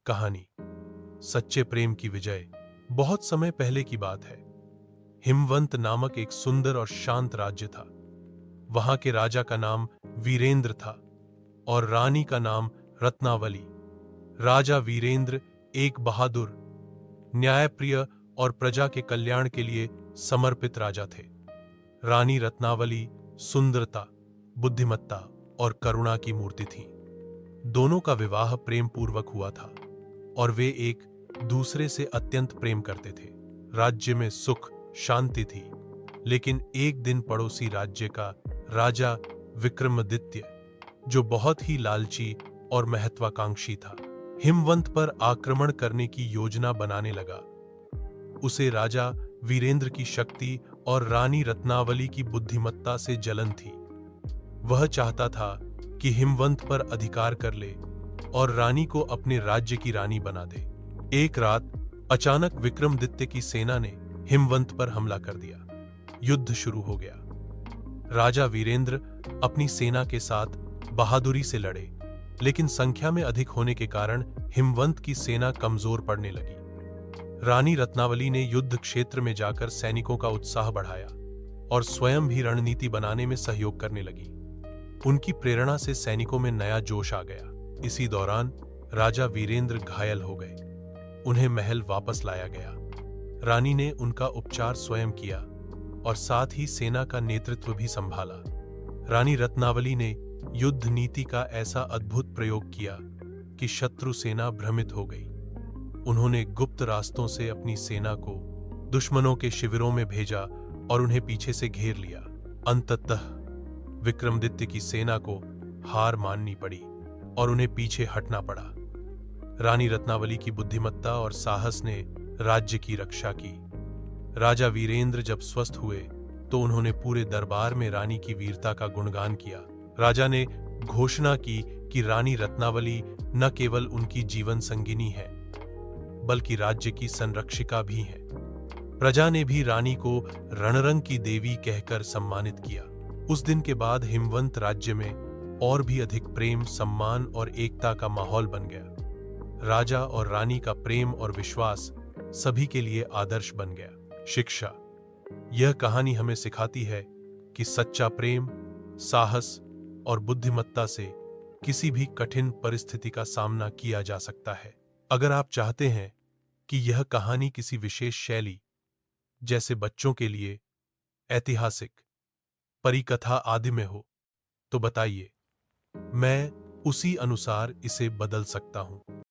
कहानी सच्चे प्रेम की विजय। बहुत समय पहले की बात है। हिमवंत नामक एक सुंदर और शांत राज्य था। वहां के राजा का नाम वीरेंद्र था और रानी का नाम रत्नावली। राजा वीरेंद्र एक बहादुर, न्यायप्रिय और प्रजा के कल्याण के लिए समर्पित राजा थे। रानी रत्नावली सुंदरता, बुद्धिमत्ता और करुणा की मूर्ति थी। दोनों का विवाह प्रेम पूर्वक हुआ था और वे एक दूसरे से अत्यंत प्रेम करते थे। राज्य में सुख शांति थी, लेकिन एक दिन पड़ोसी राज्य का राजा विक्रमादित्य, जो बहुत ही लालची और महत्वाकांक्षी था, हिमवंत पर आक्रमण करने की योजना बनाने लगा। उसे राजा वीरेंद्र की शक्ति और रानी रत्नावली की बुद्धिमत्ता से जलन थी। वह चाहता था कि हिमवंत पर अधिकार कर ले और रानी को अपने राज्य की रानी बना दे। एक रात अचानक विक्रमादित्य की सेना ने हिमवंत पर हमला कर दिया। युद्ध शुरू हो गया। राजा वीरेंद्र अपनी सेना के साथ बहादुरी से लड़े, लेकिन संख्या में अधिक होने के कारण हिमवंत की सेना कमजोर पड़ने लगी। रानी रत्नावली ने युद्ध क्षेत्र में जाकर सैनिकों का उत्साह बढ़ाया और स्वयं भी रणनीति बनाने में सहयोग करने लगी। उनकी प्रेरणा से सैनिकों में नया जोश आ गया। इसी दौरान राजा वीरेंद्र घायल हो गए। उन्हें महल वापस लाया गया। रानी ने उनका उपचार स्वयं किया और साथ ही सेना का नेतृत्व भी संभाला। रानी रत्नावली ने युद्ध नीति का ऐसा अद्भुत प्रयोग किया कि शत्रु सेना भ्रमित हो गई। उन्होंने गुप्त रास्तों से अपनी सेना को दुश्मनों के शिविरों में भेजा और उन्हें पीछे से घेर लिया। अंततः विक्रमादित्य की सेना को हार माननी पड़ी और उन्हें पीछे हटना पड़ा। रानी रत्नावली की बुद्धिमत्ता और साहस ने राज्य की रक्षा की। राजा वीरेंद्र जब स्वस्थ हुए तो उन्होंने पूरे दरबार में रानी की वीरता का गुणगान किया। राजा ने घोषणा की कि रानी रत्नावली न केवल उनकी जीवन संगिनी है, बल्कि राज्य की संरक्षिका भी है। प्रजा ने भी रानी को रणरंग की देवी कहकर सम्मानित किया। उस दिन के बाद हिमवंत राज्य में और भी अधिक प्रेम, सम्मान और एकता का माहौल बन गया। राजा और रानी का प्रेम और विश्वास सभी के लिए आदर्श बन गया। शिक्षा: यह कहानी हमें सिखाती है कि सच्चा प्रेम, साहस और बुद्धिमत्ता से किसी भी कठिन परिस्थिति का सामना किया जा सकता है। अगर आप चाहते हैं कि यह कहानी किसी विशेष शैली, जैसे बच्चों के लिए, ऐतिहासिक, परिकथा आदि में हो, तो बताइए। मैं उसी अनुसार इसे बदल सकता हूं।